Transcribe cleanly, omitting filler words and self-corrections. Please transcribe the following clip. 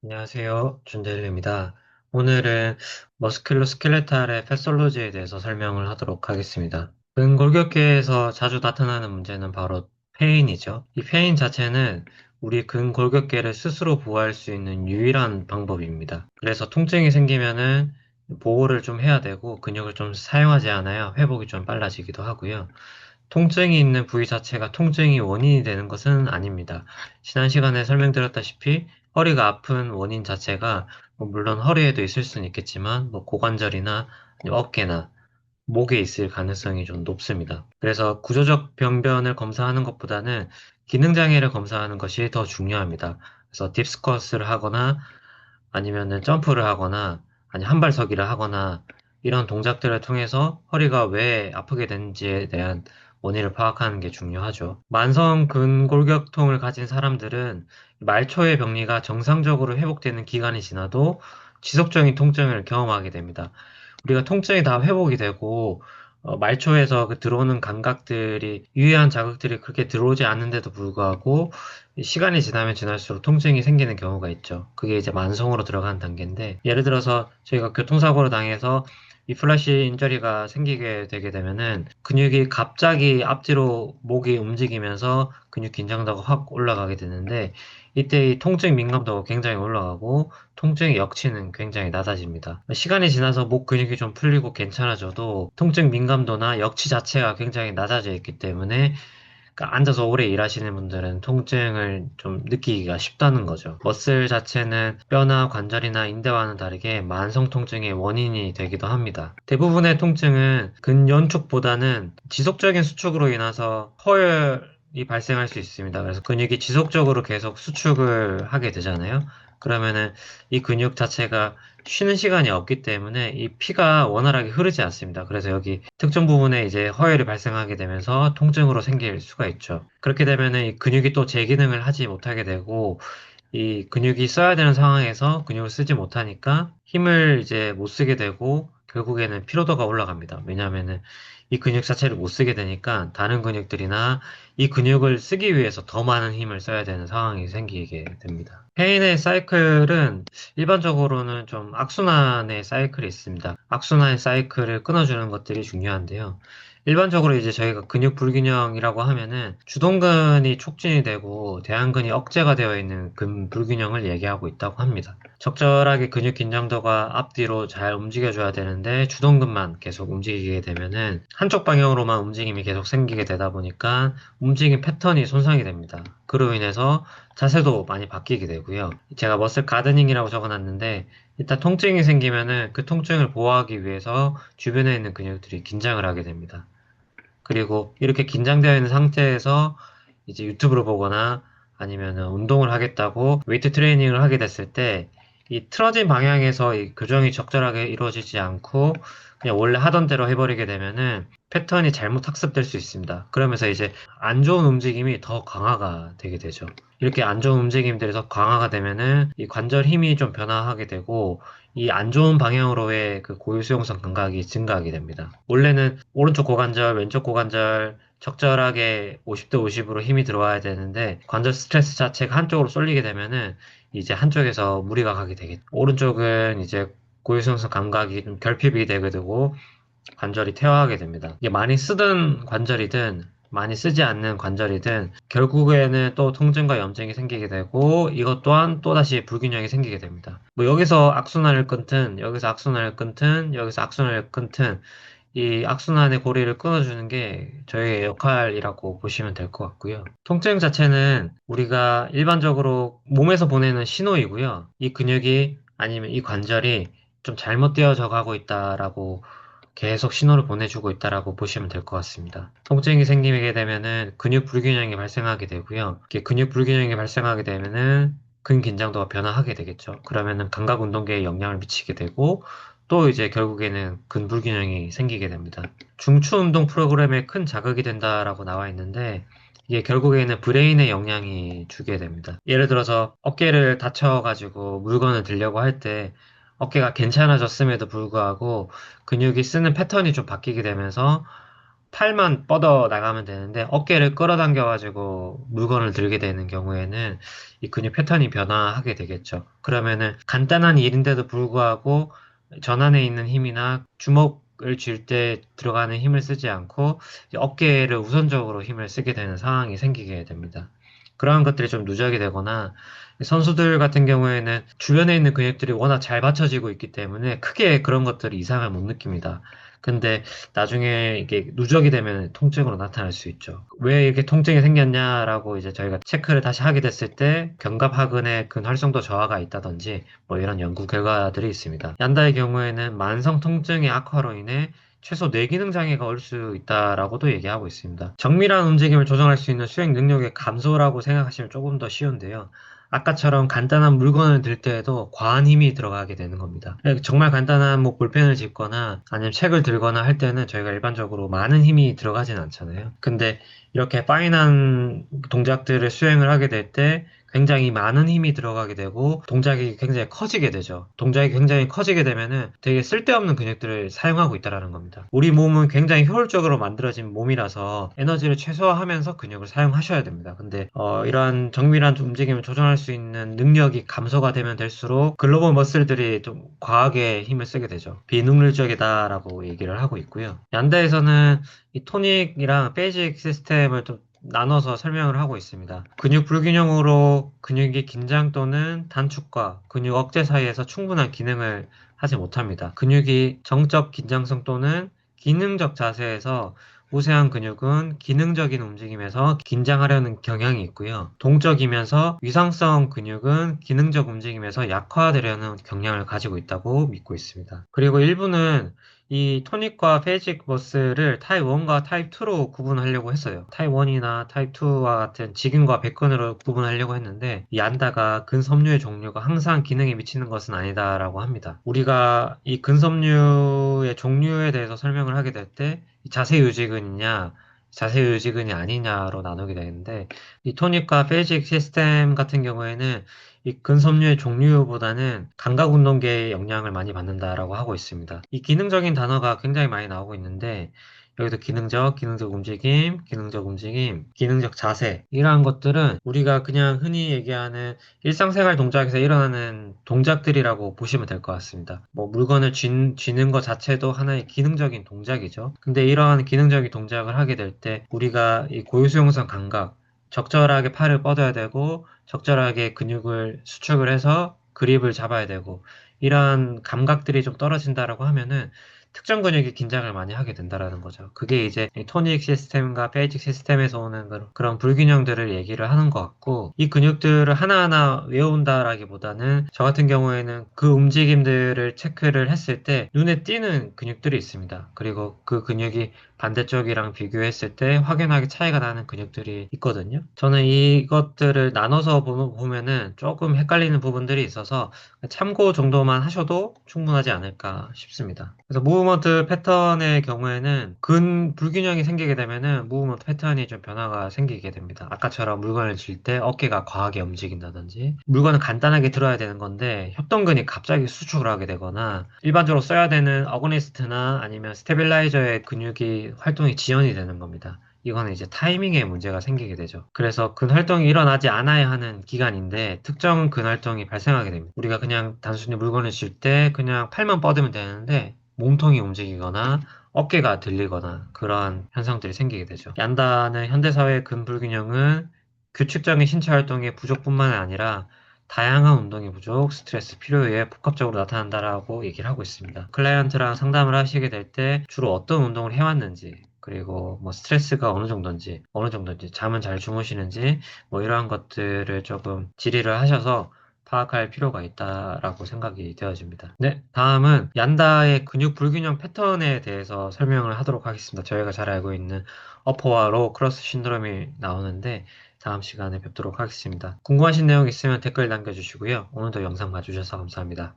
안녕하세요. 준데일리입니다. 오늘은 머스큘로스켈레탈의 패솔로지에 대해서 설명을 하도록 하겠습니다. 근골격계에서 자주 나타나는 문제는 바로 페인이죠. 이 페인 자체는 우리 근골격계를 스스로 보호할 수 있는 유일한 방법입니다. 그래서 통증이 생기면은 보호를 좀 해야 되고 근육을 좀 사용하지 않아야 회복이 좀 빨라지기도 하고요. 통증이 있는 부위 자체가 통증이 원인이 되는 것은 아닙니다. 지난 시간에 설명드렸다시피 허리가 아픈 원인 자체가 물론 허리에도 있을 수는 있겠지만 고관절이나 어깨나 목에 있을 가능성이 좀 높습니다. 그래서 구조적 병변을 검사하는 것보다는 기능장애를 검사하는 것이 더 중요합니다. 그래서 딥스쿼트를 하거나 아니면은 점프를 하거나 아니 한발서기를 하거나 이런 동작들을 통해서 허리가 왜 아프게 되는지에 대한 원인을 파악하는 게 중요하죠. 만성 근골격통을 가진 사람들은 말초의 병리가 정상적으로 회복되는 기간이 지나도 지속적인 통증을 경험하게 됩니다. 우리가 통증이 다 회복이 되고 말초에서 들어오는 감각들이 유해한 자극들이 그렇게 들어오지 않는데도 불구하고 시간이 지나면 지날수록 통증이 생기는 경우가 있죠. 그게 이제 만성으로 들어가는 단계인데 예를 들어서 저희가 교통사고를 당해서 이 플래시 인저리가 생기게 되게 되면은 근육이 갑자기 앞뒤로 목이 움직이면서 근육 긴장도가 확 올라가게 되는데 이때 이 통증 민감도가 굉장히 올라가고 통증의 역치는 굉장히 낮아집니다. 시간이 지나서 목 근육이 좀 풀리고 괜찮아져도 통증 민감도나 역치 자체가 굉장히 낮아져 있기 때문에 그러니까 앉아서 오래 일하시는 분들은 통증을 좀 느끼기가 쉽다는 거죠. 머슬 자체는 뼈나 관절이나 인대와는 다르게 만성 통증의 원인이 되기도 합니다. 대부분의 통증은 근연축보다는 지속적인 수축으로 인해서 허혈이 발생할 수 있습니다. 그래서 근육이 지속적으로 계속 수축을 하게 되잖아요. 그러면은 이 근육 자체가 쉬는 시간이 없기 때문에 이 피가 원활하게 흐르지 않습니다. 그래서 여기 특정 부분에 이제 허혈이 발생하게 되면서 통증으로 생길 수가 있죠. 그렇게 되면은 이 근육이 또 재기능을 하지 못하게 되고 이 근육이 써야 되는 상황에서 근육을 쓰지 못하니까 힘을 이제 못 쓰게 되고 결국에는 피로도가 올라갑니다. 왜냐하면은 이 근육 자체를 못 쓰게 되니까 다른 근육들이나 이 근육을 쓰기 위해서 더 많은 힘을 써야 되는 상황이 생기게 됩니다. 페인의 사이클은 일반적으로는 좀 악순환의 사이클이 있습니다. 악순환의 사이클을 끊어주는 것들이 중요한데요. 일반적으로 이제 저희가 근육 불균형이라고 하면은 주동근이 촉진이 되고 대안근이 억제가 되어 있는 근 불균형을 얘기하고 있다고 합니다. 적절하게 근육 긴장도가 앞뒤로 잘 움직여줘야 되는데 주동근만 계속 움직이게 되면은 한쪽 방향으로만 움직임이 계속 생기게 되다 보니까 움직임 패턴이 손상이 됩니다. 그로 인해서 자세도 많이 바뀌게 되고요. 제가 머슬 가드닝이라고 적어놨는데 일단 통증이 생기면은 그 통증을 보호하기 위해서 주변에 있는 근육들이 긴장을 하게 됩니다. 그리고 이렇게 긴장되어 있는 상태에서 이제 유튜브를 보거나 아니면 운동을 하겠다고 웨이트 트레이닝을 하게 됐을 때 이 틀어진 방향에서 이 교정이 적절하게 이루어지지 않고 그냥 원래 하던 대로 해버리게 되면은 패턴이 잘못 학습될 수 있습니다. 그러면서 이제 안 좋은 움직임이 더 강화가 되게 되죠. 이렇게 안 좋은 움직임들이 더 강화가 되면은 이 관절 힘이 좀 변화하게 되고 이 안 좋은 방향으로의 그 고유수용성 감각이 증가하게 됩니다. 원래는 오른쪽 고관절, 왼쪽 고관절 적절하게 50대 50으로 힘이 들어와야 되는데 관절 스트레스 자체가 한쪽으로 쏠리게 되면은 이제 한쪽에서 무리가 가게 되겠죠. 오른쪽은 이제 고유수용성 감각이 좀 결핍이 되게 되고 관절이 퇴화하게 됩니다. 이게 많이 쓰던 관절이든 많이 쓰지 않는 관절이든 결국에는 또 통증과 염증이 생기게 되고 이것 또한 또다시 불균형이 생기게 됩니다. 뭐 여기서 악순환을 끊든 여기서 악순환을 끊든 여기서 악순환을 끊든 이 악순환의 고리를 끊어주는 게 저희의 역할이라고 보시면 될 것 같고요. 통증 자체는 우리가 일반적으로 몸에서 보내는 신호이고요. 이 근육이 아니면 이 관절이 좀 잘못되어져 가고 있다라고 계속 신호를 보내주고 있다라고 보시면 될 것 같습니다. 통증이 생기게 되면은 근육 불균형이 발생하게 되고요. 이렇게 근육 불균형이 발생하게 되면은 근긴장도가 변화하게 되겠죠. 그러면은 감각 운동계에 영향을 미치게 되고 또 이제 결국에는 근불균형이 생기게 됩니다. 중추 운동 프로그램에 큰 자극이 된다라고 나와 있는데 이게 결국에는 브레인에 영향이 주게 됩니다. 예를 들어서 어깨를 다쳐가지고 물건을 들려고 할 때 어깨가 괜찮아졌음에도 불구하고 근육이 쓰는 패턴이 좀 바뀌게 되면서 팔만 뻗어 나가면 되는데 어깨를 끌어당겨가지고 물건을 들게 되는 경우에는 이 근육 패턴이 변화하게 되겠죠. 그러면은 간단한 일인데도 불구하고 전환에 있는 힘이나 주먹을 쥘 때 들어가는 힘을 쓰지 않고 이제 어깨를 우선적으로 힘을 쓰게 되는 상황이 생기게 됩니다. 그러한 것들이 좀 누적이 되거나 선수들 같은 경우에는 주변에 있는 근육들이 워낙 잘 받쳐지고 있기 때문에 크게 그런 것들이 이상을 못 느낍니다. 근데 나중에 이게 누적이 되면 통증으로 나타날 수 있죠. 왜 이렇게 통증이 생겼냐라고 이제 저희가 체크를 다시 하게 됐을 때 견갑하근의 근활성도 저하가 있다든지 뭐 이런 연구 결과들이 있습니다. 얀다의 경우에는 만성 통증의 악화로 인해 최소 뇌기능 장애가 올 수 있다라고도 얘기하고 있습니다. 정밀한 움직임을 조정할 수 있는 수행 능력의 감소라고 생각하시면 조금 더 쉬운데요. 아까처럼 간단한 물건을 들 때에도 과한 힘이 들어가게 되는 겁니다. 정말 간단한 뭐 볼펜을 짚거나 아니면 책을 들거나 할 때는 저희가 일반적으로 많은 힘이 들어가진 않잖아요. 근데 이렇게 파인한 동작들을 수행을 하게 될 때 굉장히 많은 힘이 들어가게 되고 동작이 굉장히 커지게 되죠. 동작이 굉장히 커지게 되면은 되게 쓸데없는 근육들을 사용하고 있다라는 겁니다. 우리 몸은 굉장히 효율적으로 만들어진 몸이라서 에너지를 최소화하면서 근육을 사용하셔야 됩니다. 근데 이러한 정밀한 움직임을 조정할 수 있는 능력이 감소가 되면 될수록 글로벌 머슬들이 좀 과하게 힘을 쓰게 되죠. 비능률적이다라고 얘기를 하고 있고요. 얀다에서는 이 토닉이랑 베이직 시스템을 좀 나눠서 설명을 하고 있습니다. 근육 불균형으로 근육의 긴장 또는 단축과 근육 억제 사이에서 충분한 기능을 하지 못합니다. 근육이 정적 긴장성 또는 기능적 자세에서 우세한 근육은 기능적인 움직임에서 긴장하려는 경향이 있고요. 동적이면서 위상성 근육은 기능적 움직임에서 약화되려는 경향을 가지고 있다고 믿고 있습니다. 그리고 일부는 이 토닉과 페이직 머슬을 타입 1과 타입 2로 구분하려고 했어요. 타입 1이나 타입 2와 같은 직근과 백근으로 구분하려고 했는데 이 안다가 근섬유의 종류가 항상 기능에 미치는 것은 아니다라고 합니다. 우리가 이 근섬유의 종류에 대해서 설명을 하게 될 때 자세 유지근이냐 자세 유지근이 아니냐로 나누게 되는데 이 토닉과 페이직 시스템 같은 경우에는 이 근섬유의 종류보다는 감각 운동계의 영향을 많이 받는다라고 하고 있습니다. 이 기능적인 단어가 굉장히 많이 나오고 있는데 여기도 기능적 움직임, 기능적 자세 이러한 것들은 우리가 그냥 흔히 얘기하는 일상생활 동작에서 일어나는 동작들이라고 보시면 될 것 같습니다. 뭐 물건을 쥐는 것 자체도 하나의 기능적인 동작이죠. 근데 이러한 기능적인 동작을 하게 될 때 우리가 이 고유수용성 감각 적절하게 팔을 뻗어야 되고 적절하게 근육을 수축을 해서 그립을 잡아야 되고 이러한 감각들이 좀 떨어진다라고 하면은 특정 근육이 긴장을 많이 하게 된다라는 거죠. 그게 이제 이 토닉 시스템과 페이직 시스템에서 오는 그런 불균형들을 얘기를 하는 것 같고 이 근육들을 하나하나 외운다라기보다는 저 같은 경우에는 그 움직임들을 체크를 했을 때 눈에 띄는 근육들이 있습니다. 그리고 그 근육이 반대쪽이랑 비교했을 때 확연하게 차이가 나는 근육들이 있거든요. 저는 이것들을 나눠서 보면은 조금 헷갈리는 부분들이 있어서 참고 정도만 하셔도 충분하지 않을까 싶습니다. 그래서 무브먼트 패턴의 경우에는 근 불균형이 생기게 되면은 무브먼트 패턴이 좀 변화가 생기게 됩니다. 아까처럼 물건을 쥘 때 어깨가 과하게 움직인다든지 물건을 간단하게 들어야 되는 건데 협동근이 갑자기 수축을 하게 되거나 일반적으로 써야 되는 어거니스트나 아니면 스테빌라이저의 근육이 활동이 지연이 되는 겁니다. 이거는 이제 타이밍에 문제가 생기게 되죠. 그래서 근활동이 일어나지 않아야 하는 기간인데 특정 근활동이 발생하게 됩니다. 우리가 그냥 단순히 물건을 쥘 때 그냥 팔만 뻗으면 되는데 몸통이 움직이거나 어깨가 들리거나 그러한 현상들이 생기게 되죠. 얀다는 현대사회의 근불균형은 규칙적인 신체 활동의 부족뿐만 아니라 다양한 운동의 부족, 스트레스, 필요에 의해 복합적으로 나타난다라고 얘기를 하고 있습니다. 클라이언트랑 상담을 하시게 될 때 주로 어떤 운동을 해왔는지, 그리고 뭐 스트레스가 어느 정도인지, 잠은 잘 주무시는지, 뭐 이러한 것들을 조금 질의를 하셔서 파악할 필요가 있다라고 생각이 되어집니다. 네, 다음은 얀다의 근육 불균형 패턴에 대해서 설명을 하도록 하겠습니다. 저희가 잘 알고 있는 어퍼와 로우 크로스 신드롬이 나오는데 다음 시간에 뵙도록 하겠습니다. 궁금하신 내용 있으면 댓글 남겨주시고요. 오늘도 영상 봐주셔서 감사합니다.